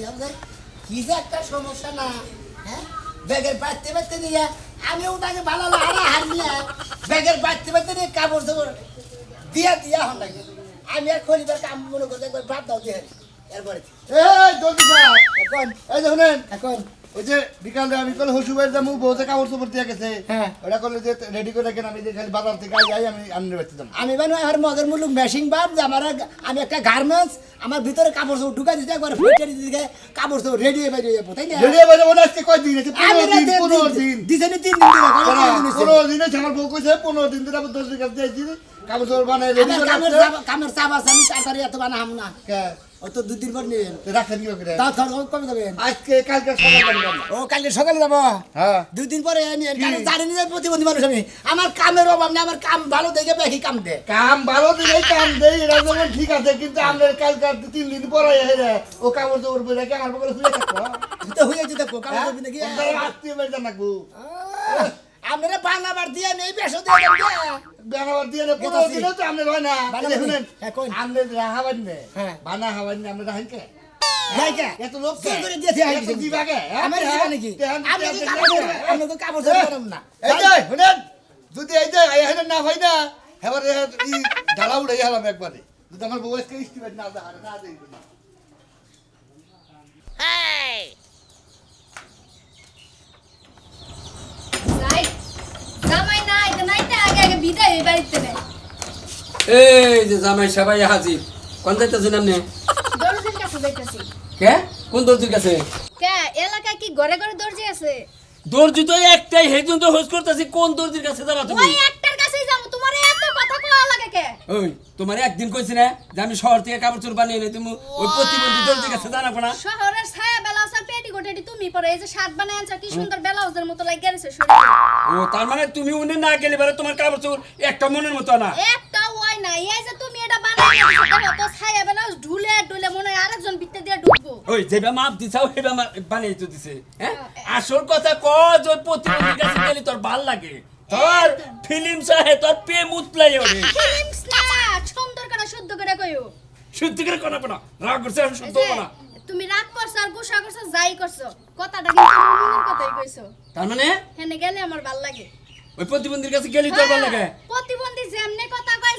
কি যে একটা সমস্যা না হ্যাঁ ব্যাগের বাড়তে বাড়তে দিয়ে আমি ওটাকে ভালো হারিয়ে ব্যাগের বাড়তে বাড়তে দিয়ে কাপড় চোপড় দিয়া হন লাগে আমি আর খরিবার কাম মনে করতে একবার বাদ দাও দিয়ে এরপরে এই জলদি যা এখন এই যে শুনেন এখন ওই যে বিকালে আমি কল হসুবের যাবো বউতে কাপড় চোপড় দিয়ে গেছে হ্যাঁ। ওটা করলে যে রেডি করে রাখেন আমি যে খালি বাজার থেকে যাই আমি আনতে পারছি যাবো আমি মানে আমার মগের মুলুক মেশিং বাপ যে আমার আমি একটা গার্মেন্টস আমার ভিতরে কাপড় চোপড় ঢুকা দিতে একবার ফেটারি দিকে কাপড় চোপড় রেডি হয়ে বেরিয়ে যাবো তাই না রেডি বাজে ওটা আজকে কয়দিন আছে 15 দিন দিছে নি 3 দিন ধরে 15 দিন আছে আমার বউ কইছে 15 দিন ধরে আমি 10 দিন কাছে যাইছি কাপড় চোপড় বানাই রেডি করে কামের চাপ আছে আমি তাড়াতাড়ি এত বানাহাম না কে ও তো 2 দিন পর নেবেন রাখেন কি করে তাও খরচ কমে যাবেন আজকে কালকে সকালে যাবো ও কালকে সকালে যাবো হ্যাঁ 2 দিন পরে নিয়ে কারণ জানি না প্রতিবন্ধী মানুষ আমি আমার কামের অভাব নেই আমার কাম ভালো দেখে বেশি কাম দে কাম ভালো দিলে কাম দেই এটা যেমন ঠিক আছে কিন্তু আমাদের কালকে 3 দিন পরে এসে ও কাপড় চোপড় পরে কি আমার বলে শুয়ে থাকবো তো হয়ে যেতে কো কাম করবি নাকি আত্মীয় বাড়ি জানাকবো আমরা বানাবার দিয়ে নেই বেশো দিয়ে বেনাবার দিয়ে 15 দিনও তো আমরা হয় না বানাবার শুনেন হ্যাঁ, কই? আমরা রাহাবান নে হ্যাঁ। বানা হাবান নে আমরা রাহান কে নাই কে এত লোক জোর করে দিয়েছে এত দিবাকে আমার দিবা নাকি আমি তো কাপড় চোপড় পারব না এই যে শুনেন যদি এই যে এখানে না হয় না এবারে ই ঢালা উড়ে গেলাম একবারে যদি আমার বউ আজকে ইস্টিমেট না দেয় না দেই না যাই জামাই নাই তো নাইতে আগে আগে বিদায় হই বাড়িতে নে এই যে জামাই সবাই হাজির কোন যাইতেছেন আপনি দর্জির কাছে যাইতাছি কে কোন দর্জির কাছে কে এলাকায় কি ঘরে ঘরে দর্জি আছে দর্জি তো একটাই হেজন তো হোস করতেছি কোন দর্জির কাছে যাবা তুমি ওই একটার কাছেই যাবো তোমার এত কথা কওয়া লাগে কে ওই তোমার একদিন কইছি না যে আমি শহর থেকে কাপড় চোপড় বানিয়ে এনে তুমি ওই প্রতিবন্ধী দর্জির কাছে জানাবো না শহরের ছায়া ব্লাউজ আর পেটিকোট এটি তুমি পরে এই যে শার্ট বানায় আনছো কি সুন্দর ব্লাউজের মতো লাগে গেছে শরীরে ও তার মানে তুমি উনি না গেলে পারে তোমার কাপড় চোপড় একটা মনের মতো না একটা ওই না এই যে তুমি এটা বানায় আনছো দেখো তো ছায়া ব্লাউজ ঢুলে ঢুলে মনে হয় আরেকজন ভিতরে দিয়ে ঢুকবো ওই যেবা মাপ দিছাও হেবা বানিয়ে তো দিছে হ্যাঁ আসল কথা ক যে প্রতিবন্ধীর কাছে গেলে তোর ভাল লাগে তোর ফিল্ম চাহে তোর প্রেম উতলাই ওরে ফিল্মস না সুন্দর করে শুদ্ধ করে কইও সত্যি করে কোনা কোনা রাগ করছে আর শুদ্ধ এই যে, কোনা তুমি রাগ করছো আর গুসা করছো যাই করছো কথাটা কিন্তু আমার মনের কথাই কইছো তার মানে হেনে গেলে আমার ভাল লাগে ওই প্রতিবন্ধীর কাছে গেলি তোর ভাল লাগে প্রতিবন্ধী যেমনে কথা কয়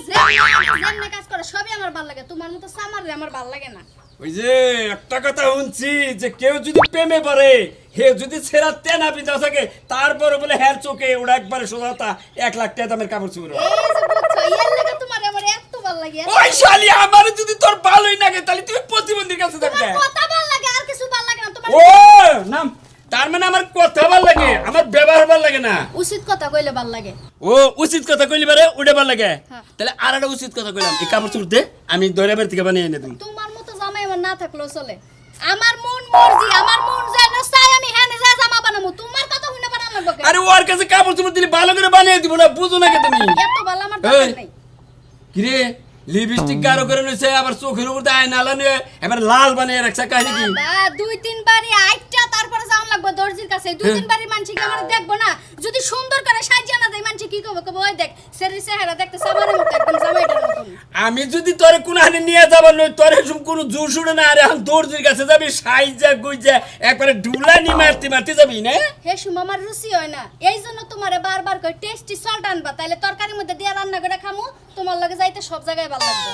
যেমনে কাজ করে সবই আমার ভাল লাগে তোমার মতো সামার আমার ভাল লাগে না ওই যে একটা কথা শুনছি যে কেউ যদি প্রেমে পড়ে হে যদি ছেড়া তেনা পিতা থাকে তারপরে বলে হ্যার চোখে ওরা একবারে সোজাতা 1 লাখ টাকা দামের কাপড় চুরি এই যে বুঝছো এর লাগে তোমার আমার এত ভাল লাগে ওই শালি আমার যদি তোর ভালোই লাগে তাহলে তুই প্রতিবন্ধীর কাছে তোমার যাবে কথা ভাল লাগে আর কিছু ভাল লাগে না তোমার ও নাম তার মানে আমার কথা ভাল লাগে আমার ব্যবহার ভাল লাগে না উচিত কথা কইলে ভাল লাগে ও উচিত কথা কইলি পারে উড়ে ভাল লাগে হ্যাঁ। তাহলে আর একটা উচিত কথা কইলাম এই কাপড় চুরতে আমি দৈরা বের থেকে বানিয়ে এনে দিই তোমার মতো জামাই আমার না থাকলেও চলে আমার মন মর্জি আমার মন যেন চাই আমি হেনে যা জামা বানাবো তোমার কথা শুনে বানানো লাগবে কেন? আরে ওর কাছে কাপড় চুপড় দিলে ভালো করে বানিয়ে দিব না বুঝো না কে তুমি এত ভালো আমার দরকার এই। নাই কিরে লিপস্টিক গাঢ় করে নিছে আবার চোখের উপর দিয়ে আয়না লানিয়ে এবার লাল বানিয়ে রাখছে কাহিনী কি বাবা 2-3 বারি আইটা তারপরে যাওয়া লাগবে দর্জির কাছে 2-3 বারি মানছি কি আমার দেখবো না যদি সুন্দর করে সাজিয়ে না দেয় মানছি কি কবে কবে ওই দেখ শরীর চেহারা দেখতে সামারের মতো একদম জামাইটার মতো আমি যদি তোরে কোন হানে নিয়ে যাব নই তোরে সব কোন জোর শুনে না আরে এখন দর্জির কাছে যাবি সাইজা গুইজা একবারে ঢুলানি মারতে মারতে যাবি না হে সুম আমার রুচি হয় না এই জন্য তোমারে বারবার কই টেস্টি সল্ট আনবা তাইলে তরকারির মধ্যে দিয়ে রান্না করে খামু তোমার লগে যাইতে সব জায়গায় ভালো লাগবে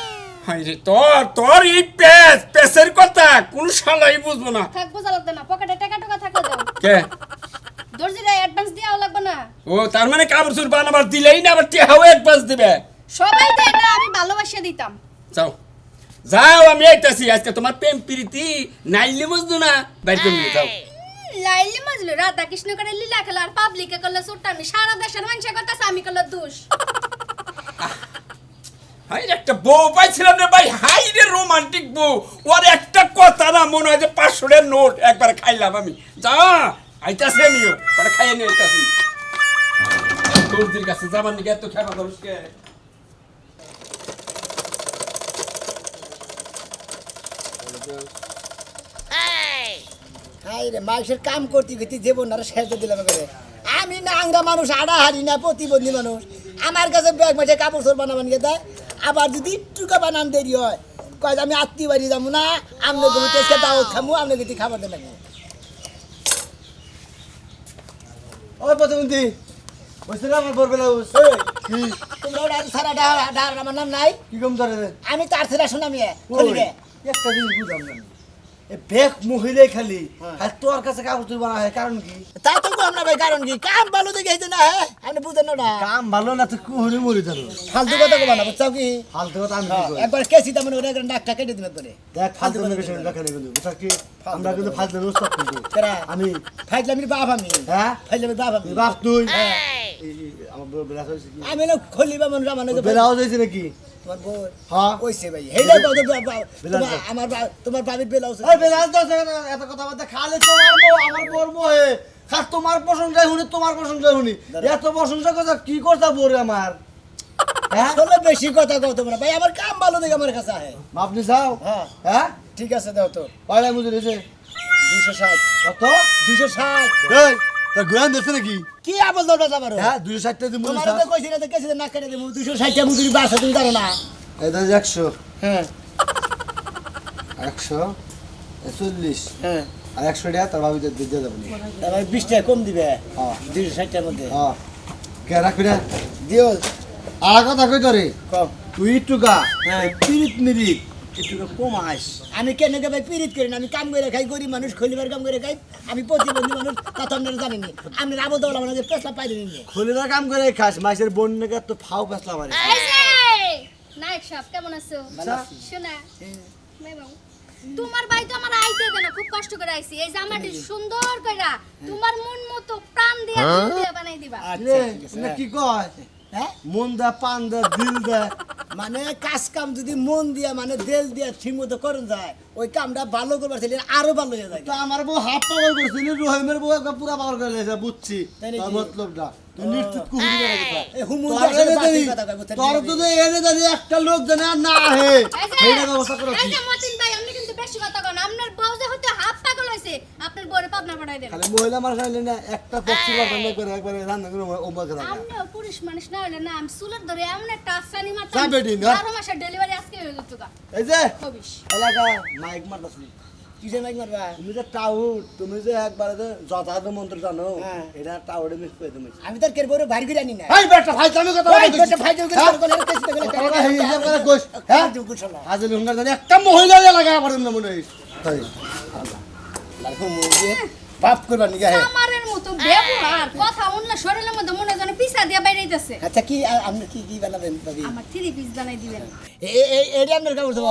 হাই রে তোর এই পেসের কথা কোন শালাই বুঝবো না থাক বোঝা লাগবে না পকেটে টাকা টাকা থাকলে দাও কে দর্জিরা অ্যাডভান্স দেওয়া লাগবে না ও তার মানে কাপড় চোপড় বানাবার দিলেই না আবার টিহাও এক পাস দিবে সবাই দেয় না আমি ভালোবাসা দিতাম যাও যাও আমি আইতাছি আজকে তোমার প্রেম প্রীতি নাইলে বুঝতো না বাইর করে নিয়ে যাও লাইলি মজলু রাধা কৃষ্ণ করে লীলা খেলা আর পাবলিকে করলে সুট্টামি সারা দেশের মানুষ করতেছে আমি করলে দোষ হাই রে, একটা বউ পাইছিলাম রে ভাই হাই রে রোমান্টিক বউ ওর একটা কথা না মনে হয় যে 500 টাকার নোট একবার খাইলাম আমি যা আইতাছি আমিও ওটা খাইয়ে নিয়ে আইতাছি দর্জির কাছে যাবার নিকে এত খেপা দরুসকে হাই রে মানুষের কাম করতে করতে জীবন আর শেষ দিলাম করে আমি না আংরা মানুষ আড়া হারি না প্রতিবন্ধী মানুষ আমার কাছে ব্যাগ মাঝে কাপড় চোপড় বানাবান গিয়ে দেয় আবার যদি একটু বানান দেরি হয় কয় যে আমি আত্মীয় বাড়ি যাবো না, আমনে গমিতে এসে দাও খামু, আমনে গিয়ে খাবার দেন লাগবো। ওই প্রতিমন্ত্রী বুঝতে আমার বলবে না কি তোমরা ওরা সারা ডার আমার নাম নাই, কি কম ধরে আমি তার ছেলে শুনামি খুলি রে। একটা জিনিস বুঝলাম না এ বেক মহিলাই খালি হ্যাঁ। আর তোর কাছে কাগজ তুই বানা হয় কারণ কি তা তো কম না ভাই, কারণ কি কাম ভালো দেখে হইতে না, হ্যাঁ আপনি বুঝেন না, কাম ভালো না তুই কুহুরি মরি জানো ফালতু কথা কবা না, বুঝছো কি? ফালতু কথা আমি কি হ্যাঁ, করি? একবার কেসি তেমন ওরা নাকটা কেটে দিবে করে। দেখ ফালতু মেশিন রাখে না কিন্তু বুঝছ কি আমরা কিন্তু ফালতু উস্তাদ কিন্তু কেরা? আমি ফাইজলামির বাপ আমি, হ্যাঁ ফাইজলামির বাপ আমি। তুই বাপ তুই হ্যাঁ। আমার বেলা হয়েছে কি আমি না খলিবা মানুষ আমার বেলা হয়েছে নাকি তোমার বউ হ্যাঁ কইছে ভাই, হেইলা দাও বেলা দাও। তোমার বাবির বেলা হচ্ছে। ওই বেলা তো এত কথা বলতে খালি তোমার বউ আমার বউর বউ হে খাস তোমার প্রশংসা শুনি তোমার প্রশংসা শুনি এত প্রশংসা কথা কি করতা বউরে আমার হ্যাঁ আসলে বেশি কথা কও তোমরা ভাই, আমার কাম ভালো দেখে আমার কাছে আহে। আপনি যাও হ্যাঁ হ্যাঁ ঠিক আছে, দাও তো পাড়ায় মুজুর এসে 260 কত 260। এই তোর গুয়ান দেখছে নাকি কি আবল দরটা যাবার হ্যাঁ 260 টা দিমু তোমার তো কইছি না তো কেসি না কেটে দেবো 260 টা মুদুরি বাসা তুমি জানো না। এই তো 100 হ্যাঁ 140 হ্যাঁ, আর 100 টাকা তার ভাবিতে দিয়ে দেব নি তারপর 20 টাকা কম দিবে হ্যাঁ 260 টার মধ্যে হ্যাঁ কে রাখবি না দিও আর কথা কই তোরে কম। তুই টুকা হ্যাঁ পিরিত মিরিত একটু কমাস আমি কেন কে ভাই পিরিত করি না, আমি কাম করে খাই, গরিব মানুষ খলিবার কাম করে খাই, আমি প্রতিবন্ধী মানুষ, তা তো আপনারা জানেনি। আপনি আবল দৌলা মানে পেছলা পাই দিন। খলিরা কাম করে খাস মাসের বোন নাকি তো ফাও পেছলা মারে এই যে নায়ক সাহেব কেমন আছো? শোনা ভাই বাবু, তোমার ভাই তো আমার আইতে দেয় না, খুব কষ্ট করে আইছি, এই জামাটি সুন্দর কইরা তোমার মন মতো প্রাণ দিয়া দিল দিয়া বানাই দিবা। আচ্ছা রে ঠিক আছে, না কি কয় হ্যাঁ মন দা পান দা দিল দা মানে কাজ কাম যদি মন দিয়া মানে দেল দিয়া ঠিক মতো করুন যায়, ওই কামটা ভালো করবার চাইলে আরো ভালো হয়ে যায়। তো আমার বউ হাফ পাগল করছিল রহিমের বউ একবার পুরা পাগল করে লেছে বুঝছি তাই নাকি? তার মতলবটা তুই নিশ্চিত কুহুরি করে কথা এই হুমুর তোর দেশের এনে বাতিল জানি, কথা কইবো, তাই তোর নাকি? তো যে এনে জানি একটা লোক জানে আর না আহে এই এইটা ব্যবস্থা করো এই যে মতিন ভাই, আপনি কিন্তু বেশি কথা কন, আপনার বউ যে হতে হাফ পাগল হইছে, আপনার বউরে পাবনা পাঠাই দেন। খালি মহিলা মানুষ আইলে না একটা পক্ষী রান্না করে একবারে রান্না করে ওমা করে আপনিও পুরুষ মানুষ না হলে না, আমি চুলের ধরে এমন একটা আসানি মারতাম, যা বেটি, না। 12 মাসের ডেলিভারি আজকে হয়ে যেত গা। এই যে হবিস এলাকা মাইক মারতাছি কিসের মাইক মারবা? তুমি যে টাউট তুমি যে একবারে যে যথাযথ মন্ত্র জানো হ্যাঁ। এটা টাউটে মিস করে তুমি আমি তার কের বড় ভারী করে আনি না। এই বেটা ভাই তুমি কথা ওই বলছিস বেটা ভাই যোগ করে করে কেসি করে কথা এই হিসাব করে কইস হ্যাঁ যোগ করছলা। হাজির হুঙ্গার জানি একটা মহিলা এলাকা আবার না মনে হয় তাই লাগো মুজে পাপ করবা নি গায়ে। আমারের মতো ব্যবহার কথা অন্য শরীরের মধ্যে মনে হয় যেন পিছা দিয়া বাইরে যাইতেছে। আচ্ছা কি আপনি কি বানাবেন ভাবি? আমার 3 পিস বানাই দিবেন এডি আপনার কাপড় দেবো,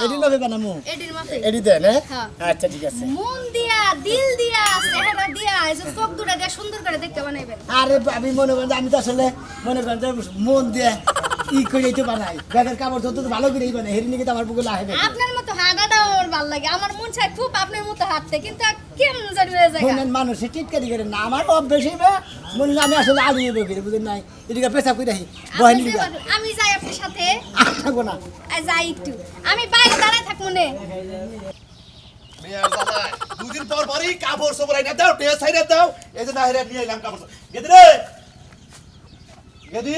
এডি লবে বানামু, এডির মাপে। এডি দেন হ্যাঁ? হ্যাঁ। আচ্ছা ঠিক আছে। মন দিয়া দিল দিয়া চেহারা দিয়া এই যে চোখ দুটা দিয়া সুন্দর করে দেখতে বানাইবেন। আরে আমি মনে করেন যে আমি তো আসলে মনে করেন যে মন দিয়ে ই করে তো বানাই, ব্যাগের কাপড় যত ভালো করেই বানাই, হেরি নাকি তো আমার বুকে লাগে না। আপনার মতো হাঁটাটাও আমার ভালো লাগে, আমার মন চায় খুব আপনার মতো হাঁটতে, কিন্তু কেমন জানি হয়ে যায়। মনের মানুষে টিটকারি করে না, আমার অভ্যেস হইবে মনে হয় আমি আসলে আলিয়ে বকি বুঝেন নাই, এদিকে পেশা করে রাখি বহেন দিকে আমি যাই আপনার সাথে, থাকবো না। যাই একটু, আমি বাইরে দাঁড়ায় থাকবো না। মেয়ার দাদা দুদিন পর পরই কাপড় সবর আইনা দাও টেস সাইডে দাও, এই যে নাহিরে নিয়ে এলাম কাপড়। গেদি রে গেদি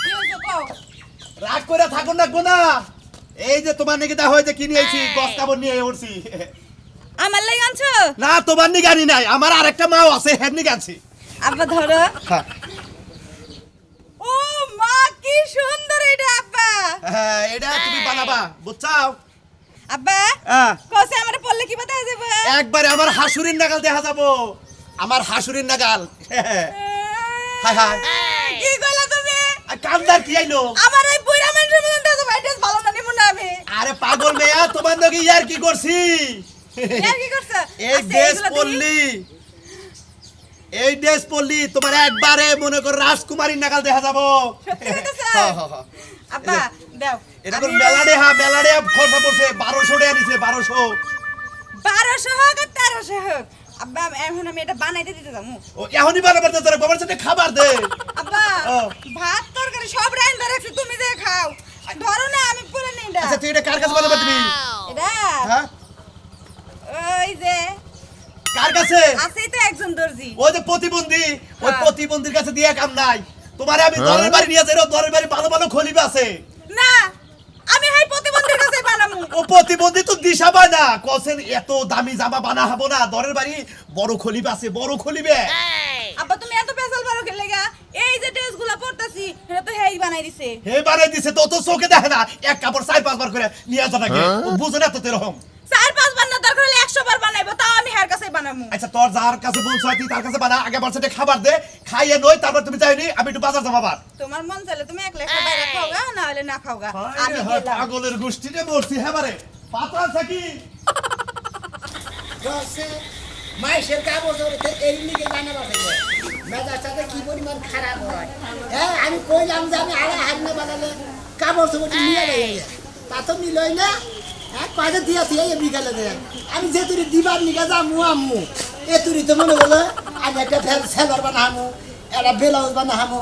কি হইছে কও? রাগ করে থাকুন না গোনা, এই যে তোমার নাকি দা হইতে কিনে আইছি গস কাপড় নিয়ে উঠছি। আমার লাগি আনছো? না তোমার নিকে আনি নাই, আমার আরেকটা মাও আছে হের নিকে আনছি। আব্বা ধরো। হ্যাঁ ও মা কি সুন্দর এটা আব্বা। হ্যাঁ এটা তুমি বানাবা বুঝছাও। আব্বা হ্যাঁ কসে আমারে পড়লে কি বাতা যাবে? একবারে আমার হাসুরির নাগাল দেখা যাবো, আমার হাসুরির নাগাল। হাই হাই কি কইলা তুমি? কান্দার কি আইলো? আমার এই বুইরা মানুষের মতন তো ভাইটাস ভালো না নিমু না আমি। আরে পাগল মেয়া তোমার নাকি ইয়ার কি করছি? ইয়ার কি করছ? এই ড্রেস পরলি, এই ড্রেস পরলি তোমার একবারে মনে কর রাজকুমারীর নাগাল দেখা যাবো। সত্যি কইতাছ? হ্যাঁ, হ্যাঁ, হ্যাঁ। আব্বা দাও। এটা কোন মেলাডে, হ্যাঁ মেলাডে খরচা পড়ছে 1200 টাকা নিছে 1200। 1200 হোক আর 1300 হোক আব্বা এখন আমি এটা বানাইতে দিতে যামু। ও এখনই বানাবার দে, তোর বাবার সাথে খাবার দে। আব্বা ও। ভাত তরকারি সব রাইন্দা রাখছি, তুমি যে খাও। ধরো না আমি পুরো নেই এটা। আচ্ছা তুই এটা কার কাছে বানাবে তুমি? এটা হ্যাঁ ওই যে কার কাছে? আছেই তো একজন দর্জি। ওই যে প্রতিবন্ধী, ওই হ্যাঁ। প্রতিবন্ধীর কাছে দিয়ে কাম নাই। তোমারে আমি দরের বাড়ি নিয়ে যাই, দরের বাড়ি ভালো ভালো খলিবে আছে। না আমি আমি হাই প্রতিবন্ধীর কাছে বানামু। ও প্রতিবন্ধী তো দিশা পায় না কসেন এত দামি জামা বানা হবো না দরের বাড়ি বড় খলিবে আছে বড় খলিবে আব্বা তুমি এত পেছাল পারো খেলে গা, এই যে ড্রেসগুলো পরতাছি এটা তো হেই বানাই দিছে। হে বানাই দিছে তো তো চোখে দেখে না এক কাপড় 4-5 বার করে নিয়ে আসা নাকি ও বুঝে না তো এরকম 4-5 বার না দরকার হলে 100 বার বানাইবো, তাও আমি হের কাছে বানামু। আচ্ছা তোর যার কাছে বলছো তুই তার কাছে বানা আগে বলছে খাবার দে খাইয়ে নই তারপর তুমি যাইনি আমি একটু বাজার যাবো আবার তোমার মন চাইলে তুমি একলা একটা বাইরে খাও গা, না হলে না খাও গা। আমি গেলাম। পাগলের গোষ্ঠীতে বলছি হ্যাঁ বারে পাতা আছে কি বসে মাইসের কাপড় ধরে এই লিগে জানা বাসে মেজাজটাতে কি পরিমাণ খারাপ হয়। হ্যাঁ আমি কইলাম যে আমি আড়া হাত না বানালে কাপড় চোপড় নিয়ে যাই তা তো নিলই না। হ্যাঁ কয়টা দিয়া দিয়ে বিকালে দেয় আমি যে তুই দিবার নিকে যামু আম্মু এ তুই তো মনে বলে আমি একটা ফের সেলার বানাহামু একটা ব্লাউজ বানাহামু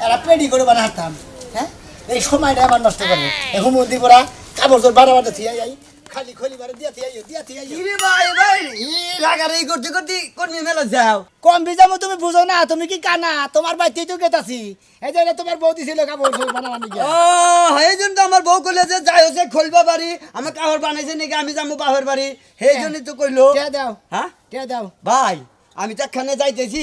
একটা পেডি করে বানাতাম। হ্যাঁ এই সময়টা আমার নষ্ট করে এই হুমন্দি পড়া কাপড় চোপড় বানাবাটা থিয়া যাই খালি খলিবারে দিয়া থিয়া ইরে ভাই ভাই ই রাগারাগি করতে করতে কোন মেলা যাও। কম বিজামো তুমি বুঝো না তুমি কি কানা তোমার বাড়িতেই তো গেতাছি এই যে তোমার বৌদি ছিল কাপড় চোপড় বানাবানি গিয়া ও এই জন্য তো আমার বউ কইলে যে যাই হচ্ছে খলবা বাড়ি আমার কাপড় বানাইছে নাকি আমি যাবো বাপের বাড়ি সেই জন্যই তো কইলো। টিয়া দাও হ্যাঁ টিয়া দাও ভাই আমি তো এখানে যাইতেছি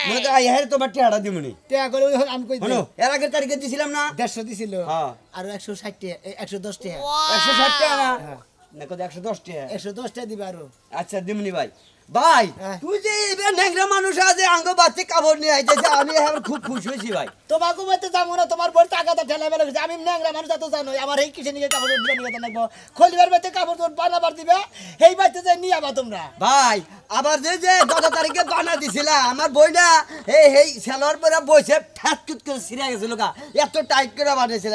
মনে তো আই হের তোমার টিয়াটা দিমুনি টিয়া করে ওই আমি কই শোনো এর আগের তারিখে দিছিলাম না 150 দিছিল হ্যাঁ। আর 160 টাকা 110 টাকা 160 টাকা না না কত 110 টাকা 110 টাকা দিবা আরো আচ্ছা দিমুনি ভাই ভাই হ্যাঁ। তুই যে এবার ন্যাংরা মানুষ আছে আঙ্গ বাচ্চা কাপড় নিয়ে আইতেছে আমি এখন খুব খুশি হয়েছি ভাই। তোমাকে বলতে যাবো না তোমার বড় টাকাটা ঠেলা মেলা গেছে আমি ন্যাংরা মানুষ এত জানো আমার এই কিসে নিয়ে কাপড় চোপড় নিয়ে লাগবো খলিবার বাড়িতে কাপড় চোপড় বানাবার দিবে এই বাড়িতে যাই নিয়ে আবা তোমরা ভাই আবার যে যে 10 তারিখে বানা দিছিলা আমার বই না এই সেলর পরে বইছে ফ্যাটকুট করে ছিঁড়ে গেছিল গা এত টাইট করে বানাইছিল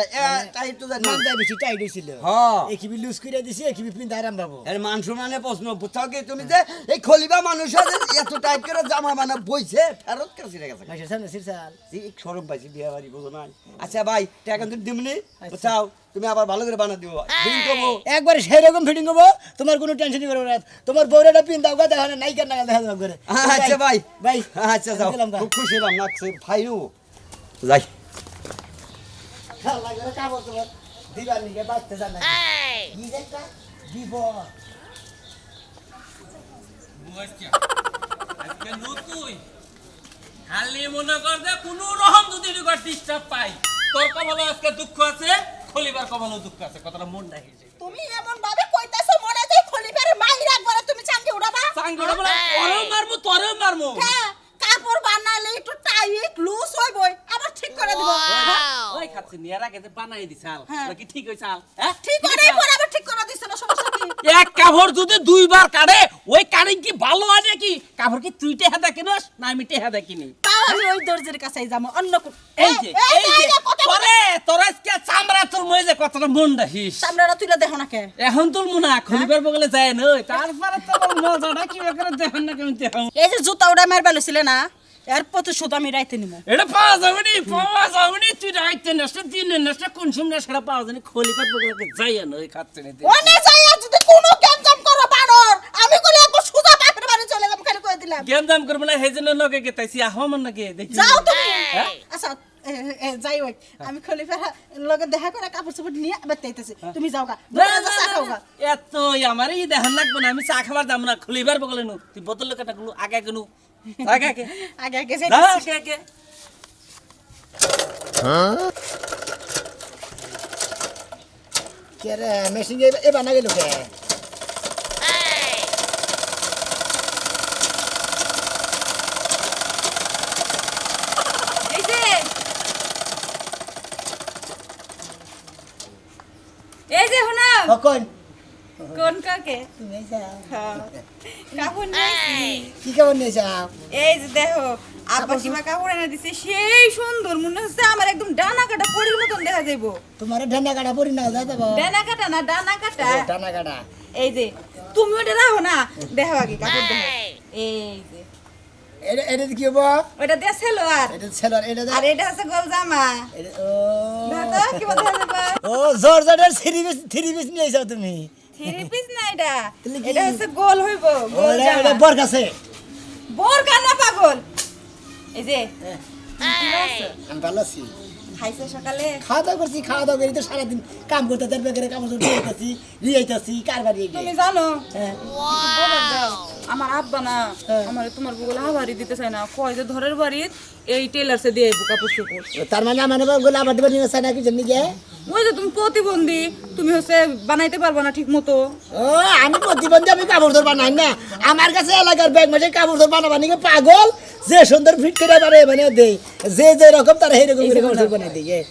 টাইট তো জানি নাম যায় বেশি টাইট হয়েছিল হ্যাঁ। একিবি লুজ করে দিছি একিবি পিন্দাই রাম বাবু এর মান সম্মানে প্রশ্ন বুঝছাও কি তুমি যে এই খলিবা মানুষ আছে এত টাইট করে জামা বানা বইছে ফেরত করে ছিঁড়ে গেছে মাসের সামনে সিরসাল এই শরম পাইছি বিয়া বাড়ি বুঝো নাই। আচ্ছা ভাই টাকা কিন্তু দিমনি বুঝছাও তুমি আবার ভালো করে বানা দিও দিন কবো একবারে সেরকম ফিটিং করবো তোমার কোনো টেনশনই করবো না তোমার বউরেটা পিন দাও দেখা না নাইকার নাগাল দেখা যাবে করে আচ্ছা ভাই ভাই আচ্ছা যাও আমি গেলাম গা। খুব খুশি হলাম লাগছে ভাইও যাই আল্লাহ করে কাপড় তোমার দিবার নিকে বাঁচতে জানা কি একটা বিপদ আজকে নতুন খালি মনে কর যে কোনো রকম যদি ডিস্টার্ব পাই তোর কপালে আজকে দুঃখ আছে খলিবার কপালে দুঃখ আছে কথাটা মন রাখিস তুমি এমন ভাবে কইতাছো মনে হয় খলিফারে মাইর একবারে তুমি চাঙ্গে উড়াবা। চাঙ্গড়া বলে তোরেও মারমু হ্যাঁ, কাপড় বানালে একটু টাইট লুজ হইবই আবার ঠিক করে দিব। ওই খাচ্ছি নিয়ার আগে যে বানাই দিছাল হ্যাঁ। কি ঠিক হইছাল হ্যাঁ ঠিক করে পর আবার ঠিক করে দিছ না সমস্যা কি? এক কাপড় যদি দুইবার কাটে ওই কাটিং কি ভালো হয় নাকি কাপড় কি তুই টেহা দেখিনস না আমি টেহা দেখিনি তাও আমি ওই দর্জির কাছেই যাবো অন্য এই যে পরে তোর আজকে চামড়া তোর ময়ে যে কথাটা মন রাখিস সামনেটা তুইলা দেখো না কে? এখন তোর মুনা খলিবার বগলে যায় নই তারপরে তোর মজাটা কি করে দেখেন না কেমন দেখুন এই যে জুতা উড়া মার বেলছিলে না এর প্রতিশোধ আমি রাইতে নিব। এটা পাওয়া যাবে নি তুই রাইতে নেসটা দিনে নেসটা কোন সময় সেটা পাওয়া যাবে খলিবার বগলে যায় নই খাচ্ছে নি ওনে যাইয়া যদি কোনো গেমজাম করো বানর আমি কইলে একবার সুজা বাপের বাড়ি চলে যাব খালি কই দিলাম। গেম দাম করব না হেজন্য নকে গেতাইছি আহমন নাকি দেখি যাও তুমি। হ্যাঁ? আচ্ছা যাই হোক আমি খলিফার লগে দেখা করে কাপড় চোপড় নিয়ে বেতাইতেছি তুমি যাও গা না, চা খাও গা। এত আমার এই দেখান লাগবে না আমি চা খাবার দাম না খলিবার বগলে নু তুই বোতল কাটা গুলো আগে গুলো আগে আগে আগে আগে না যাইতেছি। আগে আগে কে রে মেশিন এ বানা গেল কে এই যে এই যে হুনা কখন কোন কাকে তুমি যাও কাপড় নিয়েছি কি কেমন নিয়ে যাও এই যে দেখো আব্বা সীমা কাপড় এনে দিছে সেই সুন্দর মনে হচ্ছে আমার একদম ডানা কাটা পরির মতন দেখা যাইবো। তোমার ঢান্ডা কাটা পরি না যাই দেবো ডানা কাটা না ডানা কাটা ডানা কাটা এই যে তুমি ওটা রাখো না দেখো আগে কাপড় দেখো এই যে এটা এটা কি হবো ওটা দিয়ে সেলোয়ার এটা ছেলার এটা আর এটা হচ্ছে গোল জামা ও দেখো কি বলতে হবে ও জর্জেটের থ্রি পিস নিয়ে যাও তুমি থ্রি পিস না এটা তাহলে কি? এটা হচ্ছে গোল হইব গোল ওরে জামা ওরে বর কাছে বোর কানা পাগল এই যে আমি ভালো আছি খাইছে সকালে খাওয়া দাওয়া করছি, খাওয়া দাওয়া করি তো সারাদিন কাম করতে তার বেকারে কাম করতেছি, রিয়াইতেছি, কারবারি তুমি জানো হ্যাঁ বলে দাও, আমার আব্বা না আমার তোমার বউগুলো হাবারি দিতে চায় না, কয় যে ধরের বাড়ি এই টেলার্সে দিয়ে আইবো কাপড় চোপড়। তার মানে আমার ওগুলো আবার দিবার নিয়ে চাই না কি জন্য গিয়ে? ওই যে তুমি প্রতিবন্ধী, তুমি হচ্ছে বানাইতে পারবা না ঠিক মতো। ও আমি প্রতিবন্ধী, আমি কাপড় ধর বানাই না। আমার কাছে এলাকার ব্যাগ মাসে কাপড় ধর বানাবা নাকি পাগল? যে সুন্দর ফিট করে মানে দেই, যে যে রকম তারা সেই রকম কাপড় ধর বানাই দিই।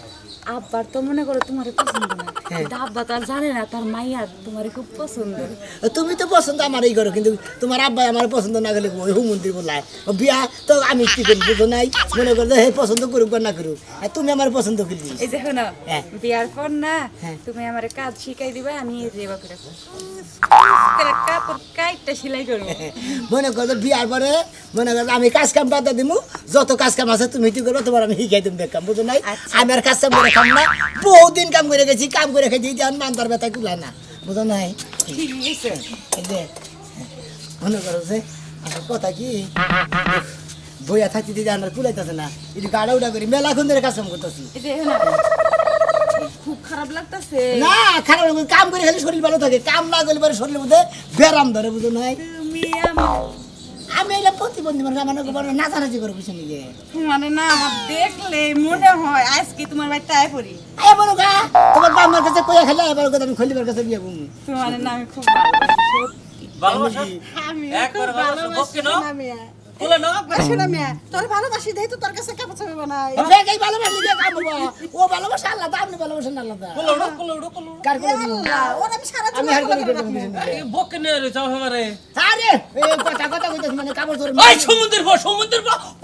আব্বার তো মনে করো তোমার পছন্দ না, কিন্তু আব্বা তো আর জানে না তার মাইয়া তোমার খুব পছন্দ। তুমি তো পছন্দ আমারই করো, কিন্তু তোমার আব্বাই আমার পছন্দ না করলে ওই হুমন্দির বলায় ও বিয়া তো আমি কি করি বুঝো নাই? মনে করো হে পছন্দ করুক বা না করুক, আর তুমি আমার পছন্দ করলি। এই যে শোনো, হ্যাঁ। বিয়ার পর না হ্যাঁ। তুমি আমার কাজ শিখাই দিবা, আমি এই যে বাপের কাপড় কাইটটা সেলাই করবো। মনে করো বিয়ার পরে মনে করো আমি কাজ কাম বাদ দিমু, যত কাজ কাম আছে তুমি কি করো, তোমার আমি শিখাই দিম কাম, বুঝো নাই? আমি আর কাজ কাম করে খাম না, বহুদিন কাম করে গেছি, কাম করে খেয়েছি, যেমন মানতার ব্যথা কুলায় না, বুঝো নাই? ঠিক আছে। এই যে মনে করো যে আমার কথা কি বইয়া থাকতে দিদি আমার কুলাইতেছে না, একটু গাড়া উড়া করি, মেলা খুন ধরে কাজ কাম করতেছি। এই যে শোনো, খুব খারাপ লাগতাছে। না খারাপ লাগে, কাম করে খেলে শরীর ভালো থাকে, কাম না করলে পরে শরীরের মধ্যে ব্যারাম ধরে, বুঝো নাই? তুমি আমি এলাম প্রতিবন্ধী মানুষ, আমার নাচানাচি করে কিছু নিয়ে মানে না আমার দেখলে মনে হয় আজকে তোমার বাড়িতে আয় পড়ি। এ বলো গা, তোমার আমার কাছে কইয়া খেলে এবার কথা আমি খলিবার কাছে বিয়ে বমি। তোমার না আমি খুব ভালোবাসি, সত্যি। ভালোবাসা আমি একবার ভালোবাসা বকে না মিয়া বলে না শোনা মিয়া, তোর ভালোবাসি দেই তো তোর কাছে কাপড় চোপড় বানাই। এই ভালোবাসি দিয়ে কাম হবো, ও ভালোবাসা আলাদা, আপনি ভালোবাসেন আলাদা। কার করে দিবো? ওর আমি সারা আমি হার করে দিবো। বকে নে রে যাও আমারে আরে এই কথা কইতেছ মানে কাপড় ধরে ওই সমুদ্রের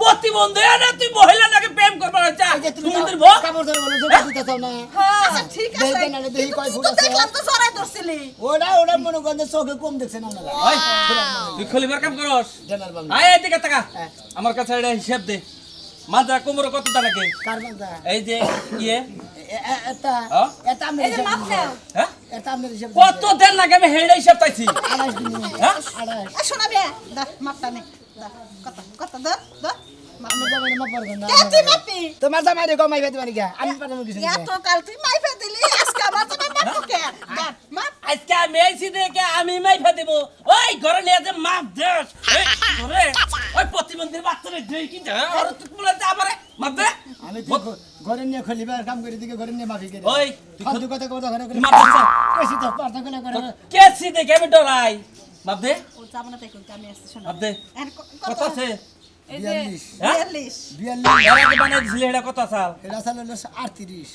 প্রতিবন্ধী না, তুই মহিলা নাকি প্রেম করবার চা এই যে তুমি সমুদ্রের কাপড় ধরে বলে জোর দিতেছ না। আচ্ছা ঠিক আছে, দেখবেন না দেখি কয় ফুট তো আছে। দেখলাম তো জড়াই ধরছিলি। ওরা মনে করেন যে চোখে কম দেখছেন আপনারা। ওই তুই খলিবার কাম করস জেনার বাবু আয় এদিকে টাকা হ্যাঁ। আমার কাছে এটা হিসাব দে, মাজা কোমর কত টাকা কার বান্দা এই যে ইয়ে এটা হ্যাঁ? এটা আমি এই যে মাপ নাও। হ্যাঁ এটা আমি হিসাব কত দেন লাগে আমি হেডা হিসাব পাইছি 28 দিন হ্যাঁ 28 এ শোনা মিয়া, দা মাপটা নে। দা কত দা দা আমি যাবেন না পারবেন না। কে তুই মাপি? তোমার জামাই রে কমাই ফেতে পারি গা, আমি পারবো কিছু না। এত কাল তুই মাইফা দিলি, আজকে আমার তো মাপ কে? দা মাপ। আজকে আমি আইছি দেখে আমি মাইফা দেব, ওই ঘরে নিয়ে যে মাপ দেস এই ঘরে ওই প্রতিবন্ধীর বাচ্চারে দেই কি দা আর তুই বলে যা আমারে মাপ দে আমি তো ঘরে নিয়ে খলিবার কাম করে দিকে ঘরে নিয়ে মাফি করে ওই ফালতু কথা কথা ঘরে করে মাপ দে কইছি তো পার্থ করে করে কেসি দেখে আমি ডরাই মাপ দে ও জামানা তাই কইতে আমি আসছি শোনা। মাপ দে এর কত আছে এই যে 42 42 42 এর আগে বানাই দিছিলে এটা কত সাল এটা সাল হলো 38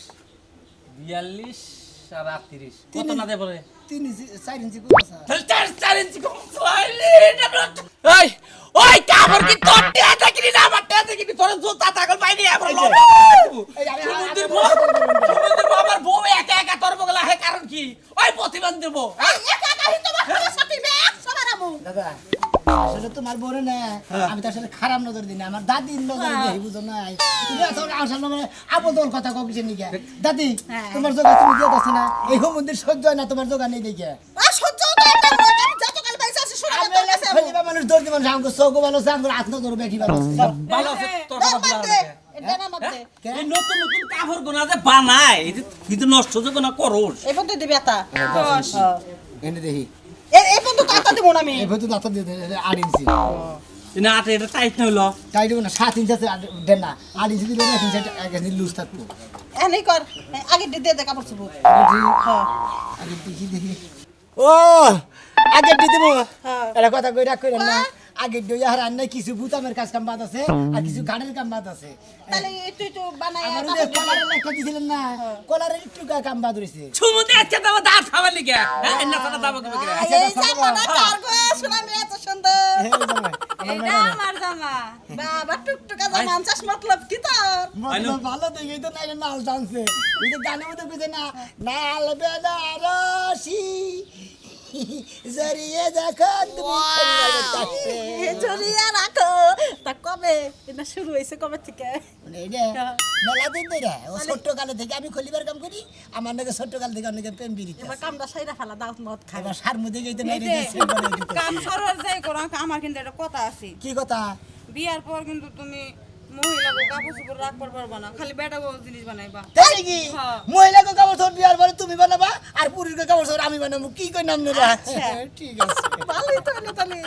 42 আর 38 কত না দে বলে 4 ইঞ্চি কত আছে তাহলে 4 ইঞ্চি কম ফাইলে এটা ওই ওই কাপড় কি তোর টিয়া থাকিনি না আমার টিয়া থাকিনি তোর জুতা তাকল পাইনি আমার সমুদ্রের বউ আমার বউ একা একা তোর বগলা হে কারণ কি ওই প্রতিবন্ধীর বউ একা একা হি তোমার সাথে মে সবার আমু। দাদা আসলে তোমার বড় না আমি তো আসলে খারাপ নজর দিই না, আমার দাদির নজর দেই, বুঝো নাই? তুমি আসলে আসলে মানে আবল কথা কও কিছু নিকে দাদি তোমার জোগা তুমি দিয়ে দাও না, এই মন্দির সহ্য হয় না, তোমার জোগা নেই দেখে আ সহ্য তো একটা লোক, আমি যত কাল বাইসা আছে শোনা আমি তোর কাছে আমু। খলিবা মানুষ দর্দি মানুষ আমাকে চোখ ভালো আছে, আমাকে হাত নজর বেশি ভালো আছে। ভালো আছে তোর দা কথা মাপ বলা দে, লাগে এটা না মাপ দে। এই নতুন নতুন কাপড় গোনা যে বানায় এই যে কিন্তু নষ্ট যে গোনা করস এই পর্যন্ত দিবি আতা 10 এনে দেখি এই পর্যন্ত তো আতা দেব না আমি। এই ভেতর দাঁত দিয়ে 8 ইঞ্চি না আটা এটা টাইট না হইলো তাই দেবো না, 7 ইঞ্চি আছে দেন না, 8 ইঞ্চি দিলে 1 ইঞ্চি এক ইঞ্চি লুজ থাকবো। এনে কর আগে দে দে কাপড় চুপড়। হ্যাঁ আগে দেখি দেখি ও আগে দিয়ে দেবো হ্যাঁ। এটা কথা কই রাখ করেন না, আগে দিয়ে আর আন্না কিছু বুতামের কাজ কাম বাদ আছে আর কিছু গানের কাম বাদ আছে। তাহলে তুই তো বানায় আমার ওই যে কলারের লেখা দিছিলেন না, কলারের একটু কাম বাদ রইছে। সমুদ্রে আজকে তো আমার দাঁত খাবার লিগে হ্যাঁ না সারা দাম কি করে আচ্ছা, এই জামাটা কার গো শোনা মে এত সুন্দর। এই জামাই, আমার এটা আমার জামা বাবা টুকটুকা জামা আনছাস মতলব কি তোর? মতলব ভালো দেখেই তো না নাল টানছে, ওই যে গানের মধ্যে কইছে না, নাল বেনারসি জড়িয়ে দেখো তুমি খলিবার কাছে। জড়িয়ে রাখো তা কবে এটা শুরু হয়েছে কবে থেকে? মানে এই যে মেলা দিন ধরে ও ছোট্ট কালে থেকে আমি খলিবার কাম করি, আমার নাকি ছোট্ট কাল থেকে অনেকে প্রেম বিরিতে এবার কামটা সাইরা ফেলা দাও মদ খাই। এবার সার মধ্যে গেইতে না এই যে, কাম সরল যাই করো আমার কিন্তু একটা কথা আছে। কি কথা? বিয়ার পর কিন্তু তুমি মহিলাকে কাপড় চোপড় রাখবার পারবা না খালি বেটা বউ জিনিস বানাইবা তাই নাকি হ্যাঁ। মহিলাকে কাপড় চোপড় বিয়ার পরে তুমি বানাবা আর পুরুষকে কাপড় চোপড় আমি বানাবো কি কই নাম নেবা ঠিক আছে ভালোই তো হলো তাহলে